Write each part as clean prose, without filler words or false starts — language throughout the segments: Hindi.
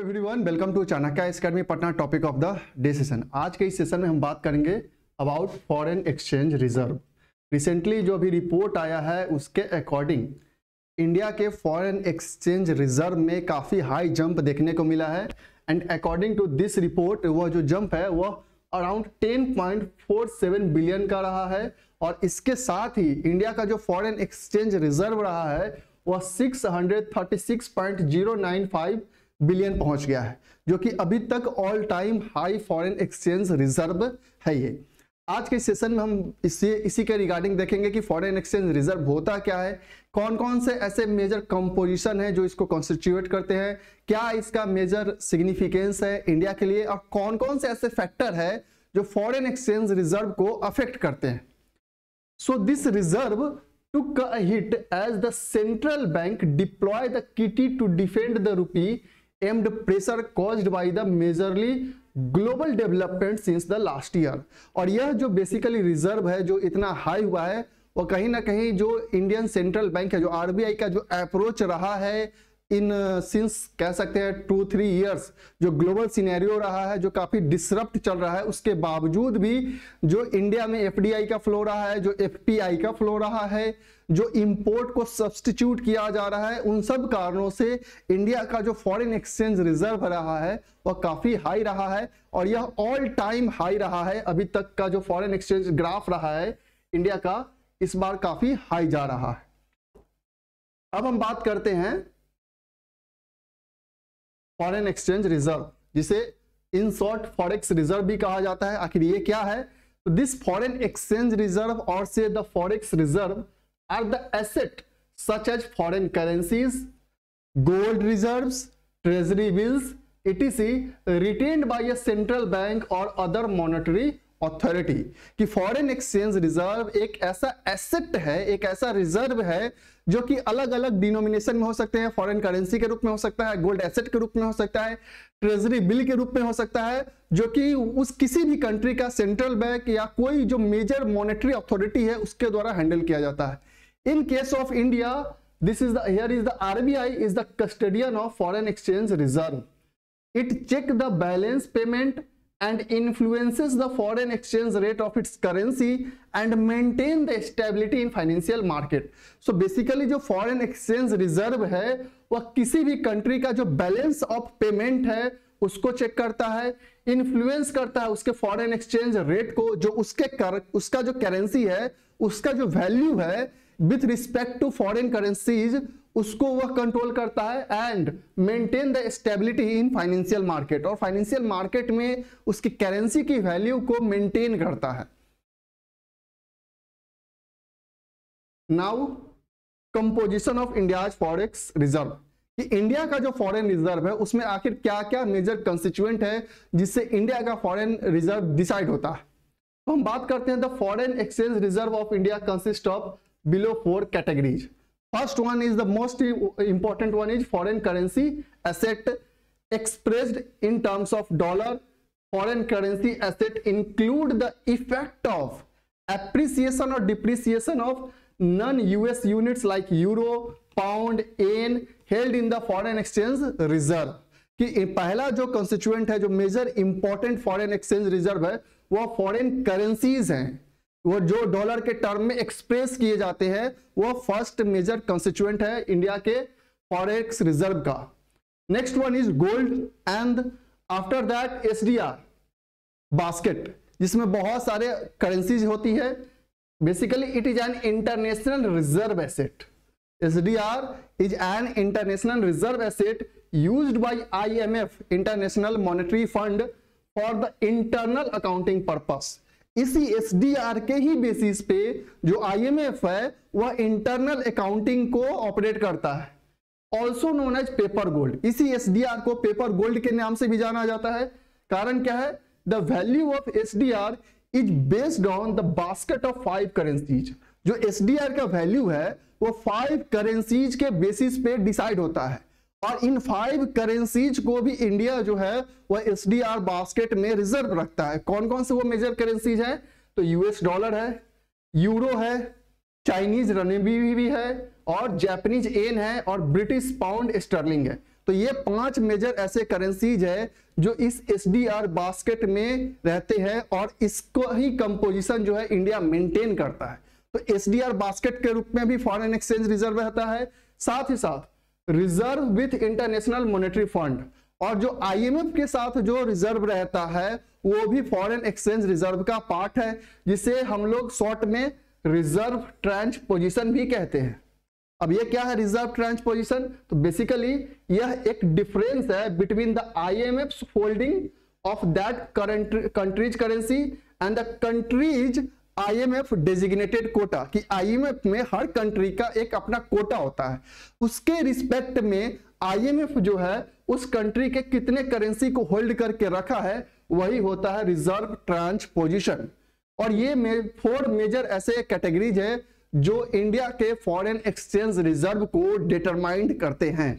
Everyone, welcome to Chanakya academy Patna. Topic of the day session. आज के इस सेशन में हम बात करेंगे about foreign exchange reserve. Recently जो अभी रिपोर्ट आया है उसके अकॉर्डिंग इंडिया के फॉरेन एक्सचेंज रिजर्व में काफ़ी हाई जंप देखने को मिला है। And according to this report वह जो जंप है वह अराउंड 10.47 बिलियन का रहा है। और इसके साथ ही इंडिया का जो फॉरेन एक्सचेंज रिजर्व रहा है वह 636.095 बिलियन पहुंच गया है, जो कि अभी तक all time high foreign exchange reserve है। ये आज के सेशन में हम इसी के रिगार्डिंग देखेंगे कि फॉरेन एक्सचेंज रिजर्व होता क्या है, कौन कौन से ऐसे मेजर कंपोजिशन है जो इसको कॉन्स्टिट्यूट करते हैं, क्या इसका मेजर सिग्निफिकेंस है इंडिया के लिए, और कौन कौन से ऐसे फैक्टर है जो फॉरेन एक्सचेंज रिजर्व को अफेक्ट करते हैं। So this reserve took a hit as the central bank deployed the kitty to defend the rupee amid pressure caused by the majorly global development since the last year। और यह जो बेसिकली रिजर्व है जो इतना हाई हुआ है वो कहीं ना कहीं जो इंडियन सेंट्रल बैंक है, जो आरबीआई का जो अप्रोच रहा है इन सिंस कह सकते हैं 2-3 इयर्स, जो ग्लोबल सिनेरियो रहा है जो काफी डिसरप्ट चल रहा है, उसके बावजूद भी जो इंडिया में एफडीआई का फ्लो रहा है, जो एफपीआई का फ्लो रहा है, जो इंपोर्ट को सब्स्टिट्यूट किया जा रहा है, उन सब कारणों से इंडिया का जो फॉरेन एक्सचेंज रिजर्व रहा है वह काफी हाई रहा है। और यह ऑल टाइम हाई रहा है। अभी तक का जो फॉरेन एक्सचेंज ग्राफ रहा है इंडिया का इस बार काफी हाई जा रहा है। अब हम बात करते हैं फॉरेन एक्सचेंज रिजर्व, जिसे इन शॉर्ट फॉरेक्स रिजर्व भी कहा जाता है। आखिर ये क्या है? तो दिस फॉरेन एक्सचेंज रिजर्व और से the forex reserve are the asset such as foreign currencies, gold reserves, treasury bills etc retained by a central bank or other monetary authority. कि फॉरेन एक्सचेंज रिजर्व एक ऐसा एसेट है, एक ऐसा रिजर्व है जो कि अलग अलग डिनोमिनेशन में हो सकते हैं। फॉरेन करेंसी के रूप में हो सकता है, गोल्ड एसेट के रूप में हो सकता है, ट्रेजरी बिल के रूप में हो सकता है, जो कि उस किसी भी कंट्री का सेंट्रल बैंक या कोई जो मेजर मॉनेटरी अथॉरिटी है उसके द्वारा हैंडल किया जाता है। In case of India this is the RBI is the custodian of foreign exchange reserve. It check the balance payment and influences the foreign exchange rate of its currency and maintain the stability in financial market। So basically जो foreign exchange reserve है वह किसी भी कंट्री का जो बैलेंस ऑफ पेमेंट है उसको चेक करता है, इन्फ्लुएंस करता है उसके फॉरेन एक्सचेंज रेट को, जो उसका जो करेंसी है, उसका जो वैल्यू है with respect to foreign currencies, उसको वह कंट्रोल करता है and maintain the stability in financial market, और फाइनेंशियल मार्केट में उसकी करेंसी की वैल्यू को मेंटेन करता है। Now composition of India's forex reserve, कि इंडिया का जो फॉरेन रिजर्व है उसमें आखिर क्या क्या मेजर कंस्टिट्यूएंट है जिससे इंडिया का फॉरेन रिजर्व डिसाइड होता है। तो हम बात करते हैं the foreign exchange reserve of India consist of below 4 categories। First one is the most important one is foreign currency asset expressed in terms of dollar। Foreign currency asset include the effect of appreciation or depreciation of non-US units like euro, pound, yen held in the foreign exchange reserve। कि पहला जो constituent है, जो major important foreign exchange reserve है वह फॉरेन करेंसीज हैं, वो जो डॉलर के टर्म में एक्सप्रेस किए जाते हैं, वो फर्स्ट मेजर कंस्टिट्यूएंट है इंडिया के फॉरेक्स रिजर्व का। Next one is gold and after that SDR basket, जिसमें बहुत सारे करेंसीज होती है। Basically it is an international reserve asset. SDR is an international reserve asset used by IMF international monetary fund for the internal accounting purpose. इसी एसडीआर के ही बेसिस पे जो आईएमएफ है वह इंटरनल अकाउंटिंग को ऑपरेट करता है। Also known as paper gold. इसी एसडीआर को पेपर गोल्ड के नाम से भी जाना जाता है। कारण क्या है? The value of SDR is based on the basket of 5 currencies. जो एसडीआर का वैल्यू है वो 5 करेंसीज के बेसिस पे डिसाइड होता है, और इन 5 करेंसीज को भी इंडिया जो है वह एसडीआर बास्केट में रिजर्व रखता है। कौन कौन से वो मेजर करेंसीज है? तो यूएस डॉलर है, यूरो है, चाइनीज रनबी भी है, और जापानीज येन है, और ब्रिटिश पाउंड स्टर्लिंग है। तो ये 5 मेजर ऐसे करेंसीज है जो इस एसडीआर बास्केट में रहते हैं और इसको ही कंपोजिशन जो है इंडिया मेंटेन करता है। तो एसडीआर बास्केट के रूप में भी फॉरेन एक्सचेंज रिजर्व रहता है, साथ ही साथ reserve with international monetary fund, और जो आईएमएफ के साथ जो रिजर्व रहता है वो भी फॉरेन एक्सचेंज रिजर्व का पार्ट है, जिसे हम लोग शॉर्ट में रिजर्व ट्रांच पोजीशन भी कहते हैं। अब ये क्या है रिजर्व ट्रांच पोजीशन? तो बेसिकली यह एक डिफरेंस है between the IMF holding of that country's currency and the country's IMF designated quota, कि आईएमएफ में हर कंट्री का एक अपना कोटा होता है, उसके रिस्पेक्ट में आईएमएफ जो है उस कंट्री के कितने करेंसी को होल्ड करके रखा है वही होता है रिजर्व ट्रांच पोजीशन। और ये 4 मेजर ऐसे कैटेगरीज है जो इंडिया के फॉरेन एक्सचेंज रिजर्व को डिटरमाइंड करते हैं।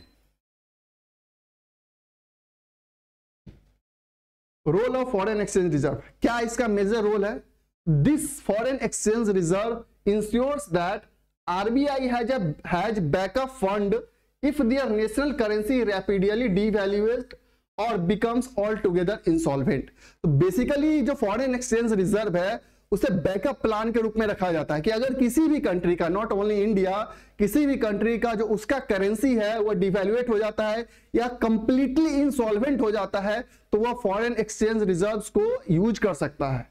Role of foreign exchange reserve, क्या इसका मेजर रोल है? This foreign exchange reserve ensures that RBI has backup fund if their national currency rapidly devaluates or becomes altogether insolvent। तो बेसिकली जो फॉरेन एक्सचेंज रिजर्व है उसे बैकअप प्लान के रूप में रखा जाता है कि अगर किसी भी कंट्री का, नॉट ओनली इंडिया, किसी भी कंट्री का जो उसका करेंसी है वो डिवैल्यूएट हो जाता है या कंप्लीटली इंसॉल्वेंट हो जाता है तो वह फॉरेन एक्सचेंज रिजर्व्स को यूज कर सकता है।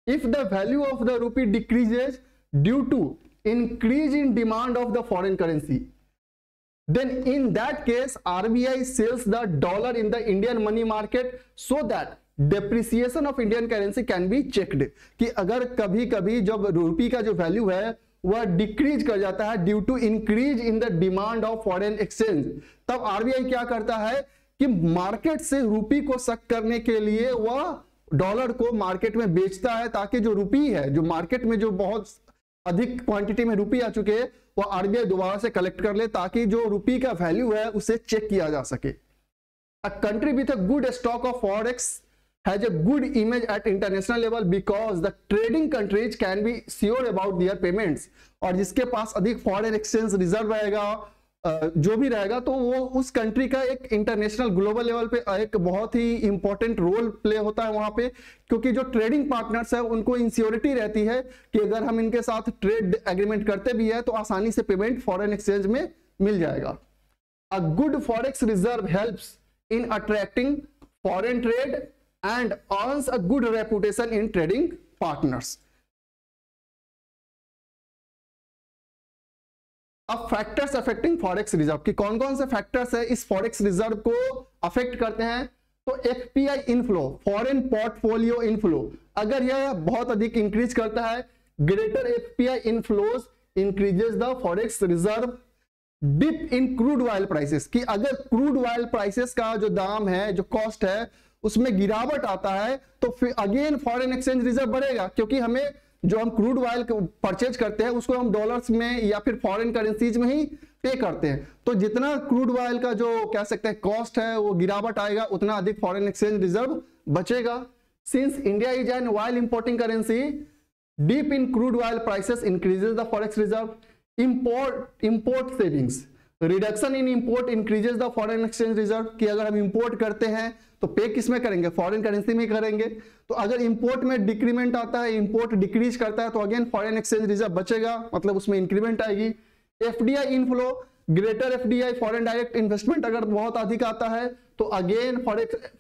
If the value of the rupee decreases due to increase in demand of the foreign currency, then in that case RBI sells the dollar in the Indian money market so that depreciation of Indian currency can be checked। कि अगर कभी कभी जब रूपी का जो वैल्यू है वह डिक्रीज कर जाता है due to increase in the demand of foreign exchange, तब आरबीआई क्या करता है कि मार्केट से रूपी को सक करने के लिए वह डॉलर को मार्केट में बेचता है, ताकि जो रूपी है, जो मार्केट में जो बहुत अधिक क्वांटिटी में रुपी आ चुके हैं वो आरबीआई दोबारा से कलेक्ट कर ले, ताकि जो रुपी का वैल्यू है उसे चेक किया जा सके। A country with a good stock of forex has a good image at international level because the trading countries can be sure about their payments. और जिसके पास अधिक फॉरेन एक्सचेंज रिजर्व रहेगा, जो भी रहेगा, तो वो उस कंट्री का एक इंटरनेशनल ग्लोबल लेवल पे एक बहुत ही इंपॉर्टेंट रोल प्ले होता है वहां पे, क्योंकि जो ट्रेडिंग पार्टनर्स है उनको इंश्योरिटी रहती है कि अगर हम इनके साथ ट्रेड एग्रीमेंट करते भी है तो आसानी से पेमेंट फॉरेन एक्सचेंज में मिल जाएगा। A good forex reserve helps in attracting foreign trade and earns a good reputation in trading partners. अब फैक्टर्स अफेक्टिंग फॉरेक्स रिजर्व, कि कौन कौन से फैक्टर्स है इस फॉरेक्स रिजर्व को अफेक्ट करते हैं? तो FPI inflow, foreign portfolio inflow, अगर यह बहुत अधिक इंक्रीज करता है, greater FPI inflows increases the forex reserve. Dip in crude oil prices, कि अगर क्रूड ऑयल प्राइसेस का जो दाम है, जो कॉस्ट है, उसमें गिरावट आता है तो फिर अगेन फॉरेन एक्सचेंज रिजर्व बढ़ेगा, क्योंकि हमें जो हम क्रूड ऑयल परचेज करते हैं उसको हम डॉलर्स में या फिर फॉरेन करेंसीज में ही पे करते हैं। तो जितना क्रूड ऑयल का जो कह सकते हैं कॉस्ट है वो गिरावट आएगा, उतना अधिक फॉरेन एक्सचेंज रिजर्व बचेगा। Since India is an oil importing currency, deep in crude oil prices increases the forex reserve. Import savings, reduction in import increases the foreign exchange reserve, कि अगर हम इंपोर्ट करते हैं तो पे किस में करेंगे? फॉरेन करेंसी में करेंगे। तो अगर इंपोर्ट में डिक्रीमेंट आता है, इंपोर्ट डिक्रीज करता है, तो अगेन फॉरेन एक्सचेंज रिजर्व बचेगा, मतलब उसमें इंक्रीमेंट आएगी। FDI inflow, greater FDI foreign direct investment अगर बहुत अधिक आता है तो अगेन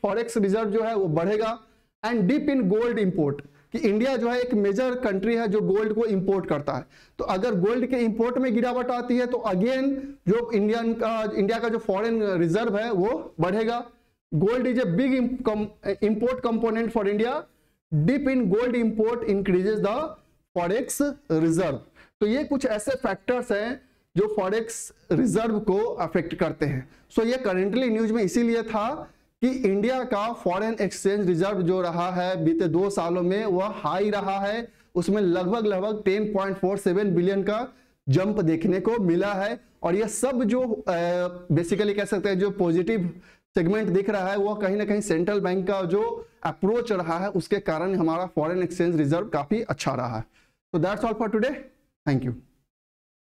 फॉरेक्स रिजर्व जो है वो बढ़ेगा। And dip in gold import, कि इंडिया जो है एक मेजर कंट्री है जो गोल्ड को इंपोर्ट करता है, तो अगर गोल्ड के इंपोर्ट में गिरावट आती है तो अगेन जो इंडिया का जो फॉरेन रिजर्व है वो बढ़ेगा। Gold is a big import component for India, dip in gold import increases the forex reserve. तो ये कुछ ऐसे फैक्टर्स हैं जो फॉरेक्स रिजर्व को अफेक्ट करते हैं। सो ये करेंटली न्यूज में इसीलिए था कि इंडिया का फॉरेन एक्सचेंज रिजर्व जो रहा है बीते 2 सालों में वह हाई रहा है, उसमें लगभग 10.47 बिलियन का जंप देखने को मिला है। और यह सब जो बेसिकली कह सकते हैं जो पॉजिटिव सेगमेंट दिख रहा है वो कहीं ना कहीं सेंट्रल बैंक का जो अप्रोच रहा है उसके कारण हमारा फॉरेन एक्सचेंज रिजर्व काफी अच्छा रहा है। तो that's all for today, thank you.